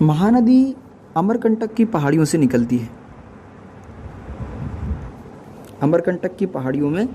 महानदी अमरकंटक की पहाड़ियों से निकलती है। अमरकंटक की पहाड़ियों में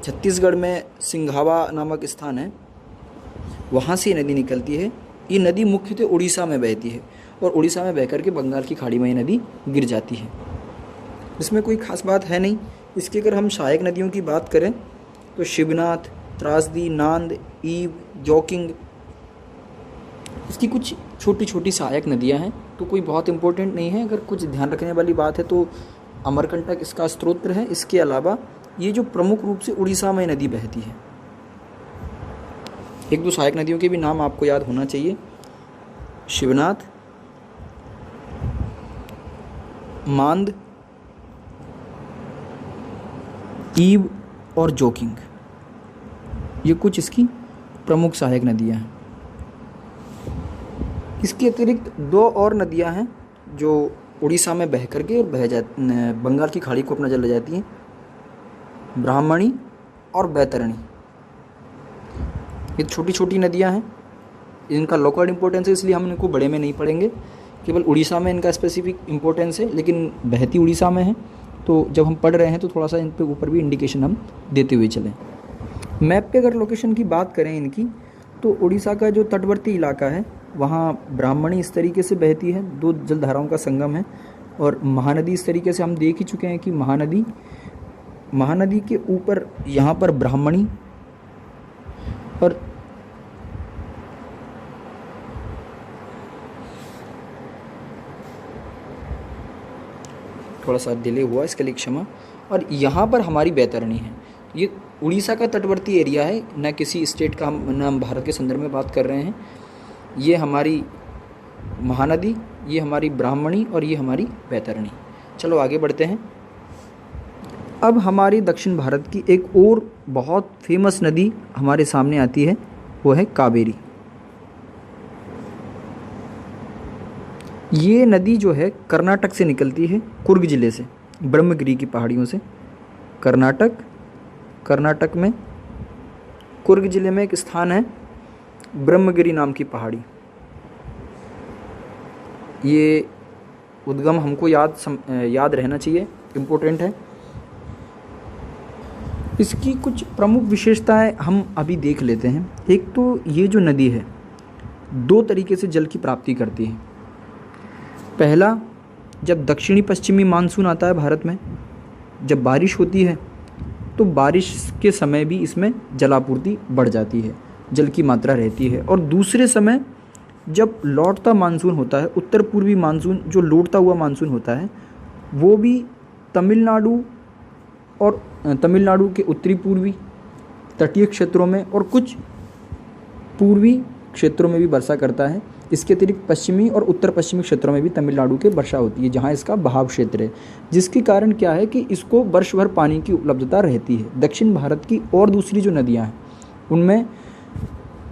छत्तीसगढ़ में सिंघावा नामक स्थान है, वहाँ से ये नदी निकलती है। ये नदी मुख्यतः उड़ीसा में बहती है और उड़ीसा में बह कर के बंगाल की खाड़ी में ये नदी गिर जाती है। इसमें कोई ख़ास बात है नहीं। इसकी अगर हम सहायक नदियों की बात करें तो शिवनाथ, त्रासदी, नांद, ईव, जोकिंग, इसकी कुछ छोटी छोटी सहायक नदियां हैं, तो कोई बहुत इम्पोर्टेंट नहीं है। अगर कुछ ध्यान रखने वाली बात है तो अमरकंटक इसका स्रोत है। इसके अलावा ये जो प्रमुख रूप से उड़ीसा में नदी बहती है। एक दो सहायक नदियों के भी नाम आपको याद होना चाहिए: शिवनाथ, मांद, ईव और जोकिंग। ये कुछ इसकी प्रमुख सहायक नदियां हैं। इसके अतिरिक्त दो और नदियां हैं जो उड़ीसा में बह करके बंगाल की खाड़ी को अपना जल ले जाती हैं: ब्राह्मणी और बैतरणी। ये छोटी छोटी नदियां हैं, इनका लोकल इम्पोर्टेंस है, इसलिए हम इनको बड़े में नहीं पढ़ेंगे। केवल उड़ीसा में इनका स्पेसिफिक इम्पोर्टेंस है, लेकिन बहती उड़ीसा में है, तो जब हम पढ़ रहे हैं तो थोड़ा सा इन पे ऊपर भी इंडिकेशन हम देते हुए चलें। मैप पे अगर लोकेशन की बात करें इनकी, तो उड़ीसा का जो तटवर्ती इलाका है वहाँ ब्राह्मणी इस तरीके से बहती है, दो जलधाराओं का संगम है। और महानदी इस तरीके से हम देख ही चुके हैं कि महानदी के ऊपर यहाँ पर ब्राह्मणी और थोड़ा सा डिले हुआ, इसके लिए क्षमा। और यहाँ पर हमारी बैतरणी है। ये उड़ीसा का तटवर्ती एरिया है, न किसी स्टेट का हम भारत के संदर्भ में बात कर रहे हैं। ये हमारी महानदी, ये हमारी ब्राह्मणी और ये हमारी बैतरणी। चलो आगे बढ़ते हैं। अब हमारी दक्षिण भारत की एक और बहुत फेमस नदी हमारे सामने आती है, वो है कावेरी। ये नदी जो है कर्नाटक से निकलती है, कुर्ग ज़िले से, ब्रह्मगिरी की पहाड़ियों से। कर्नाटक में कुर्ग ज़िले में एक स्थान है ब्रह्मगिरी नाम की पहाड़ी। ये उद्गम हमको याद रहना चाहिए, इम्पोर्टेंट है। इसकी कुछ प्रमुख विशेषताएं हम अभी देख लेते हैं। एक तो ये जो नदी है दो तरीके से जल की प्राप्ति करती है। पहला, जब दक्षिणी पश्चिमी मानसून आता है भारत में, जब बारिश होती है तो बारिश के समय भी इसमें जलापूर्ति बढ़ जाती है, जल की मात्रा रहती है। और दूसरे समय जब लौटता मानसून होता है, उत्तर पूर्वी मानसून जो लौटता हुआ मानसून होता है, वो भी तमिलनाडु और तमिलनाडु के उत्तरी पूर्वी तटीय क्षेत्रों में और कुछ पूर्वी क्षेत्रों में भी वर्षा करता है। इसके अतिरिक्त पश्चिमी और उत्तर पश्चिमी क्षेत्रों में भी तमिलनाडु के वर्षा होती है, जहाँ इसका बहाव क्षेत्र है, जिसके कारण क्या है कि इसको वर्ष भर पानी की उपलब्धता रहती है। दक्षिण भारत की और दूसरी जो नदियाँ हैं उनमें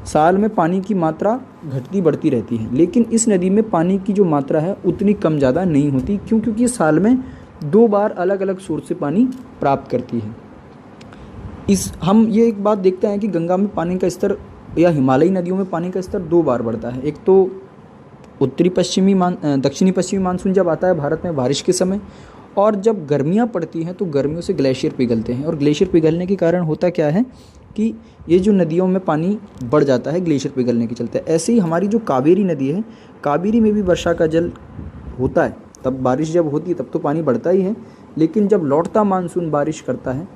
साल में पानी की मात्रा घटती बढ़ती रहती है, लेकिन इस नदी में पानी की जो मात्रा है उतनी कम ज़्यादा नहीं होती। क्यों? क्योंकि साल में दो बार अलग अलग सोर्स से पानी प्राप्त करती है। हम ये एक बात देखते हैं कि गंगा में पानी का स्तर या हिमालयी नदियों में पानी का स्तर दो बार बढ़ता है। एक तो दक्षिणी पश्चिमी मानसून जब आता है भारत में बारिश के समय, और जब गर्मियाँ पड़ती हैं तो गर्मियों से ग्लेशियर पिघलते हैं, और ग्लेशियर पिघलने के कारण होता क्या है कि ये जो नदियों में पानी बढ़ जाता है ग्लेशियर पिघलने के चलते। ऐसे ही हमारी जो कावेरी नदी है, कावेरी में भी वर्षा का जल होता है, तब बारिश जब होती है तब तो पानी बढ़ता ही है, लेकिन जब लौटता मानसून बारिश करता है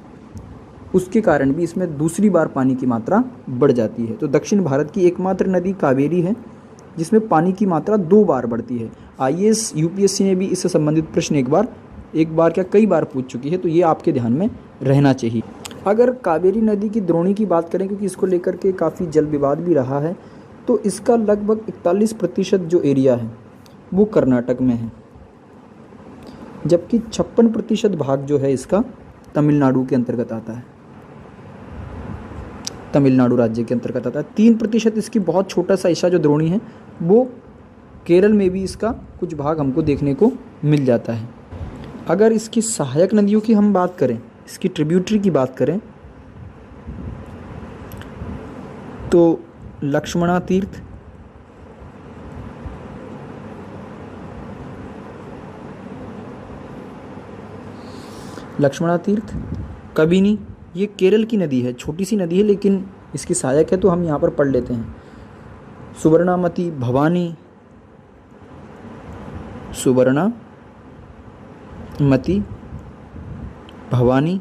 उसके कारण भी इसमें दूसरी बार पानी की मात्रा बढ़ जाती है। तो दक्षिण भारत की एकमात्र नदी कावेरी है जिसमें पानी की मात्रा दो बार बढ़ती है। आईएएस यूपीएससी ने भी इससे संबंधित प्रश्न एक बार क्या कई बार पूछ चुकी है, तो ये आपके ध्यान में रहना चाहिए। अगर कावेरी नदी की द्रोणी की बात करें, क्योंकि इसको लेकर के काफ़ी जल विवाद भी रहा है, तो इसका लगभग 41% जो एरिया है वो कर्नाटक में है, जबकि 56% भाग जो है इसका तमिलनाडु के अंतर्गत आता है, तमिलनाडु राज्य के अंतर्गत आता है। 3% इसकी बहुत छोटा सा हिस्सा जो द्रोणी है वो केरल में भी इसका कुछ भाग हमको देखने को मिल जाता है। अगर इसकी सहायक नदियों की हम बात करें, इसकी ट्रिब्यूटरी की बात करें, तो लक्ष्मणा तीर्थ, लक्ष्मणा तीर्थ, कबिनी, ये केरल की नदी है, छोटी सी नदी है लेकिन इसकी सहायक है तो हम यहाँ पर पढ़ लेते हैं। सुवर्णामती, भवानी, सुवर्णामती, भवानी।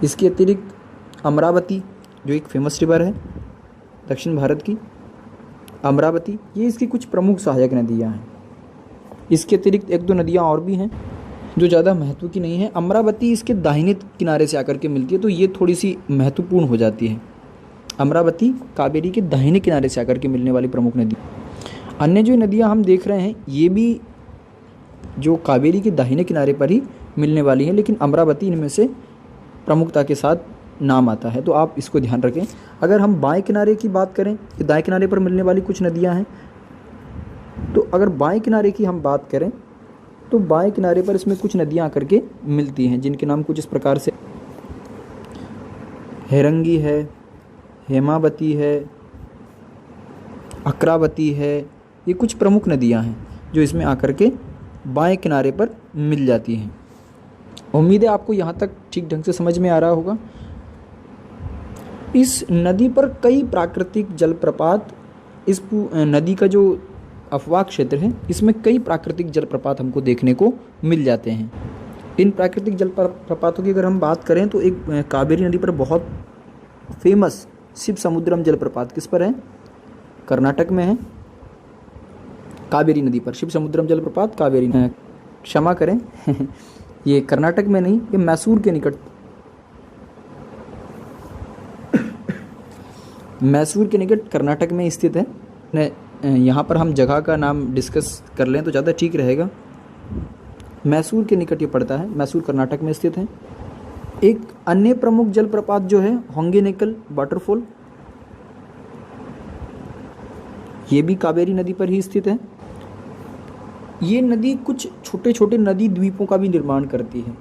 इसके अतिरिक्त अमरावती जो एक फेमस रिवर है दक्षिण भारत की, अमरावती, ये इसकी कुछ प्रमुख सहायक नदियाँ हैं। इसके अतिरिक्त एक दो नदियाँ और भी हैं जो ज़्यादा महत्व की नहीं है। अमरावती इसके दाहिने किनारे से आकर के मिलती है तो ये थोड़ी सी महत्वपूर्ण हो जाती है। अमरावती कावेरी के दाहिने किनारे से आकर के मिलने वाली प्रमुख नदी। अन्य जो नदियाँ हम देख रहे हैं ये भी जो कावेरी के दाहिने किनारे पर ही मिलने वाली हैं, लेकिन अमरावती इनमें से प्रमुखता के साथ नाम आता है, तो आप इसको ध्यान रखें। अगर हम बाएं किनारे की बात करें कि दाएं किनारे पर मिलने वाली कुछ नदियां हैं, तो अगर बाएं किनारे की हम बात करें तो बाएं किनारे पर इसमें कुछ नदियां आकर के मिलती हैं जिनके नाम कुछ इस प्रकार से हेरंगी है, हेमावती है, अक्रावती है। ये कुछ प्रमुख नदियां हैं जो इसमें आकर के बाएं किनारे पर मिल जाती हैं। उम्मीद है आपको यहाँ तक ठीक ढंग से समझ में आ रहा होगा। इस नदी पर कई प्राकृतिक जलप्रपात, इस नदी का जो अफवाह क्षेत्र है इसमें कई प्राकृतिक जलप्रपात हमको देखने को मिल जाते हैं। इन प्राकृतिक जलप्रपातों की अगर हम बात करें तो एक कावेरी नदी पर बहुत फेमस शिव समुद्रम जलप्रपात किस पर है? कर्नाटक में है। कावेरी नदी पर शिव समुद्रम जलप्रपात कावेरी, क्षमा करें ये कर्नाटक में नहीं, ये मैसूर के निकट, मैसूर के निकट कर्नाटक में स्थित है। यहाँ पर हम जगह का नाम डिस्कस कर लें तो ज़्यादा ठीक रहेगा। मैसूर के निकट ये पड़ता है, मैसूर कर्नाटक में स्थित है। एक अन्य प्रमुख जलप्रपात जो है होंगेनेकल वाटरफॉल, ये भी कावेरी नदी पर ही स्थित है। ये नदी कुछ छोटे छोटे नदी द्वीपों का भी निर्माण करती है।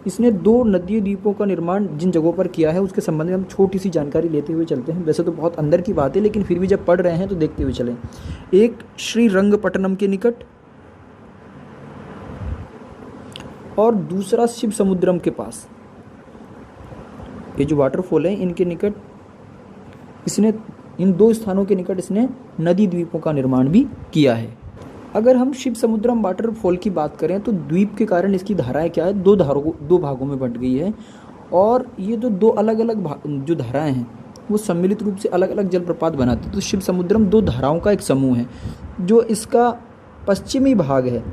इसने 2 नदी द्वीपों का निर्माण जिन जगहों पर किया है उसके संबंध में हम छोटी सी जानकारी लेते हुए चलते हैं। वैसे तो बहुत अंदर की बात है लेकिन फिर भी जब पढ़ रहे हैं तो देखते हुए चलें। एक श्रीरंगपट्टनम के निकट और दूसरा शिव समुद्रम के पास। ये जो वाटरफॉल है इनके निकट इसने, इन 2 स्थानों के निकट इसने नदी द्वीपों का निर्माण भी किया है। अगर हम शिव समुद्रम वाटरफॉल की बात करें तो द्वीप के कारण इसकी धाराएं क्या है, 2 भागों में बंट गई है। और ये जो 2 अलग अलग जो धाराएं हैं वो सम्मिलित रूप से अलग अलग जलप्रपात बनाते हैं। तो शिव समुद्रम 2 धाराओं का एक समूह है। जो इसका पश्चिमी भाग है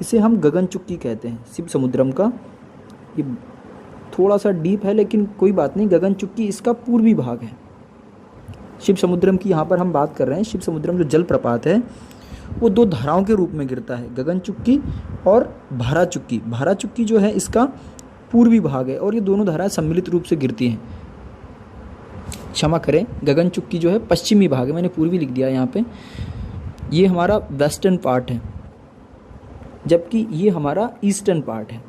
इसे हम गगनचुक्की कहते हैं। शिव समुद्रम का ये थोड़ा सा डीप है लेकिन कोई बात नहीं, गगनचुक्की इसका पूर्वी भाग है। शिव समुद्रम की यहाँ पर हम बात कर रहे हैं। शिव समुद्रम जो जलप्रपात है वो 2 धाराओं के रूप में गिरता है, गगनचुक्की और भाराचुक्की। भाराचुक्की जो है इसका पूर्वी भाग है और ये दोनों धाराएं सम्मिलित रूप से गिरती हैं। क्षमा करें, गगनचुक्की जो है पश्चिमी भाग है, मैंने पूर्वी लिख दिया यहाँ पे। ये हमारा वेस्टर्न पार्ट है जबकि ये हमारा ईस्टर्न पार्ट है।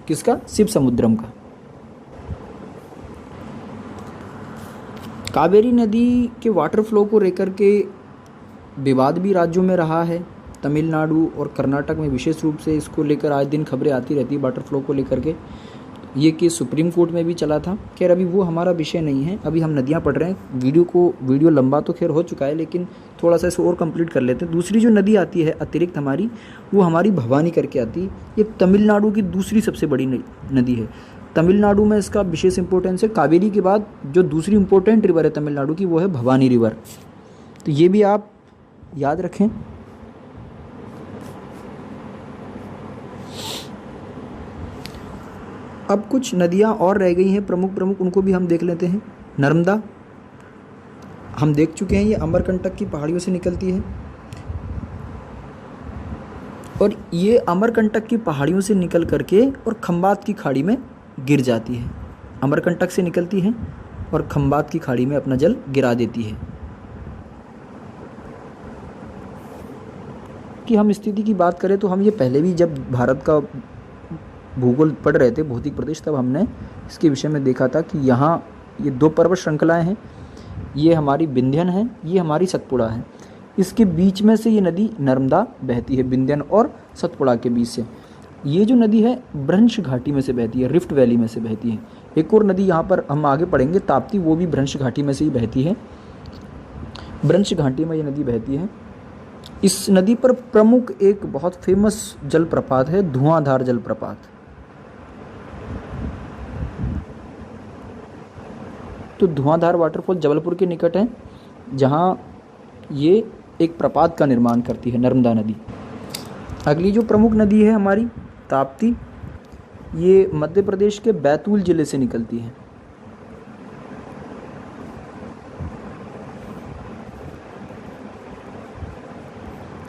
किसका? शिव समुद्रम का। कावेरी नदी के वाटर फ्लो को लेकर के विवाद भी राज्यों में रहा है। तमिलनाडु और कर्नाटक में विशेष रूप से इसको लेकर आज दिन खबरें आती रहती है वाटर फ्लो को लेकर के। ये केस सुप्रीम कोर्ट में भी चला था। खैर अभी वो हमारा विषय नहीं है, अभी हम नदियाँ पढ़ रहे हैं। वीडियो लंबा तो खैर हो चुका है लेकिन थोड़ा सा इसे और कंप्लीट कर लेते हैं। दूसरी जो नदी आती है अतिरिक्त हमारी, वो हमारी भवानी करके आती है। ये तमिलनाडु की दूसरी सबसे बड़ी नदी है। तमिलनाडु में इसका विशेष इंपॉर्टेंस है। कावेरी के बाद जो दूसरी इंपॉर्टेंट रिवर है तमिलनाडु की वो है भवानी रिवर। तो ये भी आप याद रखें। अब कुछ नदियां और रह गई हैं प्रमुख, उनको भी हम देख लेते हैं। नर्मदा हम देख चुके हैं, ये अमरकंटक की पहाड़ियों से निकलती है और ये अमरकंटक की पहाड़ियों से निकल करके और खंबात की खाड़ी में गिर जाती है। अमरकंटक से निकलती है और खंबात की खाड़ी में अपना जल गिरा देती है। कि हम स्थिति की बात करें तो हम ये पहले भी जब भारत का भूगोल पढ़ रहे थे, भौतिक प्रदेश, तब हमने इसके विषय में देखा था कि यहाँ ये 2 पर्वत श्रृंखलाएं हैं। ये हमारी विंध्यन है, ये हमारी सतपुड़ा है। इसके बीच में से ये नदी नर्मदा बहती है, विंध्यन और सतपुड़ा के बीच से। ये जो नदी है भ्रंश घाटी में से बहती है, रिफ्ट वैली में से बहती है। एक और नदी यहाँ पर हम आगे पढ़ेंगे ताप्ती, वो भी भ्रंश घाटी में से ही बहती है। भ्रंश घाटी में ये नदी बहती है। इस नदी पर प्रमुख एक बहुत फेमस जलप्रपात है, धुआंधार जलप्रपात। तो धुआंधार वाटरफॉल जबलपुर के निकट है, जहाँ ये एक प्रपात का निर्माण करती है, नर्मदा नदी। अगली जो प्रमुख नदी है हमारी ताप्ती, ये मध्य प्रदेश के बैतूल जिले से निकलती है।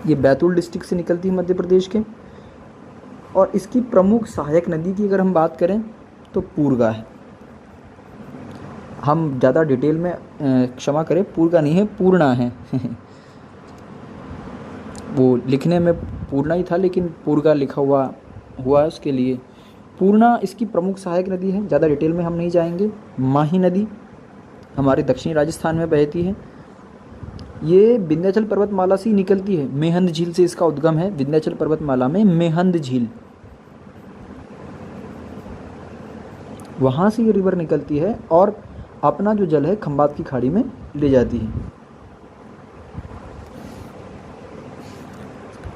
ये बैतूल डिस्ट्रिक्ट से निकलती है मध्य प्रदेश के। और इसकी प्रमुख सहायक नदी की अगर हम बात करें तो पूर्गा है। हम ज़्यादा डिटेल में क्षमा करें, पूर्गा नहीं है, पूर्णा है। वो लिखने में पूर्णा ही था लेकिन पूर्गा लिखा हुआ है, उसके लिए पूर्णा इसकी प्रमुख सहायक नदी है। ज़्यादा डिटेल में हम नहीं जाएंगे। माही नदी हमारे दक्षिणी राजस्थान में बहती है। ये विंध्याचल पर्वतमाला से ही निकलती है, मेहंद झील से इसका उद्गम है। विंध्याचल पर्वतमाला में मेहंद झील, वहाँ से ये रिवर निकलती है और अपना जो जल है खंबात की खाड़ी में ले जाती है।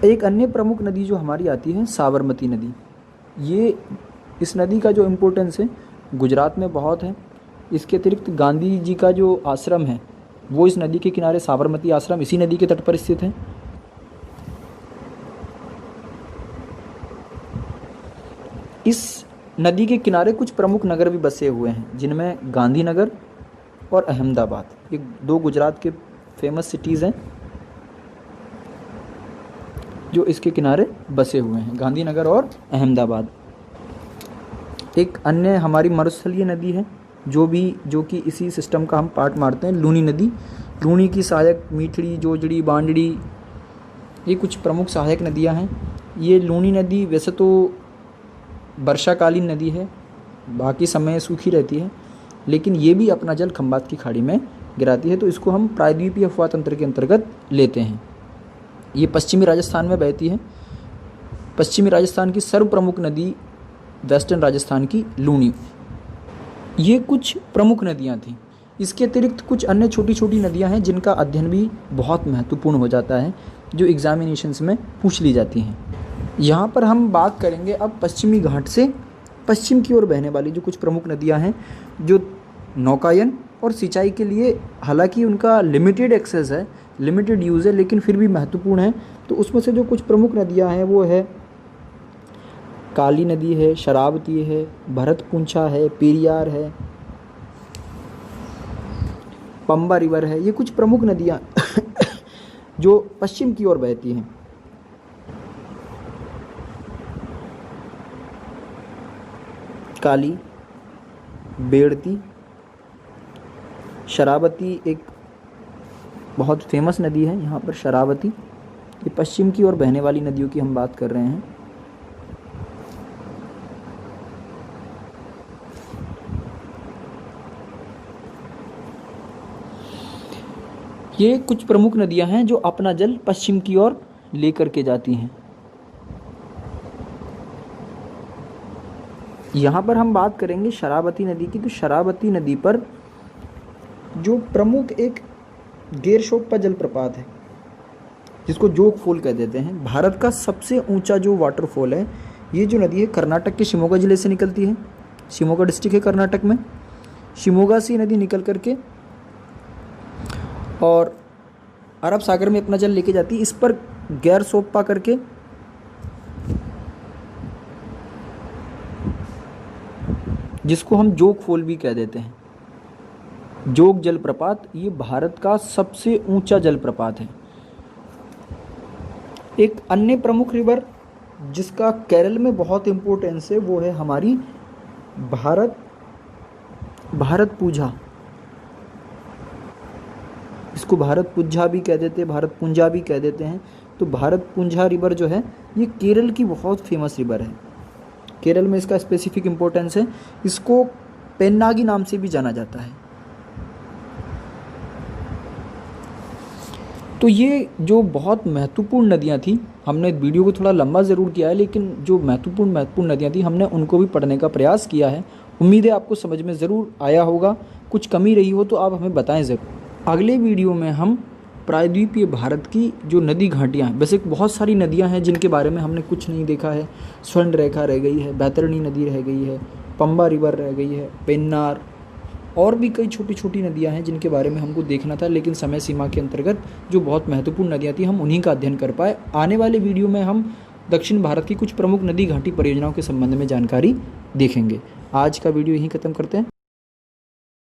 एक अन्य प्रमुख नदी जो हमारी आती है साबरमती नदी। ये इस नदी का जो इम्पोर्टेंस है गुजरात में बहुत है। इसके अतिरिक्त गांधी जी का जो आश्रम है वो इस नदी के किनारे, साबरमती आश्रम इसी नदी के तट पर स्थित है। इस नदी के किनारे कुछ प्रमुख नगर भी बसे हुए हैं, जिनमें गांधीनगर और अहमदाबाद, ये दो गुजरात के फेमस सिटीज़ हैं जो इसके किनारे बसे हुए हैं, गांधीनगर और अहमदाबाद। एक अन्य हमारी मरुस्थलीय नदी है जो कि इसी सिस्टम का हम पार्ट मारते हैं, लूनी नदी। लूनी की सहायक मीठड़ी, जोजड़ी, बांडड़ी, ये कुछ प्रमुख सहायक नदियां हैं। ये लूनी नदी वैसे तो वर्षाकालीन नदी है, बाकी समय सूखी रहती है, लेकिन ये भी अपना जल खंबात की खाड़ी में गिराती है, तो इसको हम प्रायद्वीपीय अफवाह तंत्र के अंतर्गत लेते हैं। ये पश्चिमी राजस्थान में बहती है। पश्चिमी राजस्थान की सर्व प्रमुख नदी वेस्टर्न राजस्थान की लूनी। ये कुछ प्रमुख नदियाँ थीं। इसके अतिरिक्त कुछ अन्य छोटी छोटी नदियाँ हैं जिनका अध्ययन भी बहुत महत्वपूर्ण हो जाता है, जो एग्जामिनेशंस में पूछ ली जाती हैं। यहाँ पर हम बात करेंगे अब पश्चिमी घाट से पश्चिम की ओर बहने वाली जो कुछ प्रमुख नदियाँ हैं, जो नौकायन और सिंचाई के लिए, हालांकि उनका लिमिटेड एक्सेस है, लिमिटेड यूज़ है, लेकिन फिर भी महत्वपूर्ण है। तो उसमें से जो कुछ प्रमुख नदियाँ हैं वो है काली नदी है, शरावती है, भरतपुंछा है, पेरियार है, पंबा रिवर है। ये कुछ प्रमुख नदियाँ जो पश्चिम की ओर बहती हैं। काली, बेड़ती, शरावती एक बहुत फेमस नदी है यहाँ पर, शरावती। ये पश्चिम की ओर बहने वाली नदियों की हम बात कर रहे हैं। ये कुछ प्रमुख नदियां हैं जो अपना जल पश्चिम की ओर लेकर के जाती हैं। यहाँ पर हम बात करेंगे शरावती नदी की। तो शरावती नदी पर जो प्रमुख एक गेरशोप्पा जलप्रपात है, जिसको जोग फॉल कह देते हैं, भारत का सबसे ऊंचा जो वाटरफॉल है, ये जो नदी है कर्नाटक के शिमोगा जिले से निकलती है। शिमोगा डिस्ट्रिक्ट है कर्नाटक में। शिमोगा से नदी निकल करके और अरब सागर में अपना जल लेके जाती है। इस पर गेरशोप्पा करके जिसको हम जोग फॉल भी कह देते हैं, जोग जलप्रपात, ये भारत का सबसे ऊंचा जलप्रपात है। एक अन्य प्रमुख रिवर जिसका केरल में बहुत इम्पोर्टेंस है वो है हमारी भारतपुंझा। इसको भारतपुंझा भी कह देते हैं, भारतपुंझा भी कह देते हैं। तो भारतपुंझा रिवर जो है ये केरल की बहुत फेमस रिवर है। केरल में इसका स्पेसिफिक इम्पोर्टेंस है। इसको पेन्नागी नाम से भी जाना जाता है। तो ये जो बहुत महत्वपूर्ण नदियाँ थी, हमने वीडियो को थोड़ा लंबा ज़रूर किया है, लेकिन जो महत्वपूर्ण नदियाँ थी हमने उनको भी पढ़ने का प्रयास किया है। उम्मीद है आपको समझ में ज़रूर आया होगा। कुछ कमी रही हो तो आप हमें बताएं ज़रूर। अगले वीडियो में हम प्रायद्वीपीय भारत की जो नदी घाटियाँ हैं, वैसे बहुत सारी नदियाँ हैं जिनके बारे में हमने कुछ नहीं देखा है। स्वर्ण रेखा रह गई है, बैतरणी नदी रह गई है, पंबा रिवर रह गई है, पेन्नार, और भी कई छोटी छोटी नदियां हैं जिनके बारे में हमको देखना था, लेकिन समय सीमा के अंतर्गत जो बहुत महत्वपूर्ण नदियां थी हम उन्हीं का अध्ययन कर पाए। आने वाले वीडियो में हम दक्षिण भारत की कुछ प्रमुख नदी घाटी परियोजनाओं के संबंध में जानकारी देखेंगे। आज का वीडियो यहीं ख़त्म करते हैं।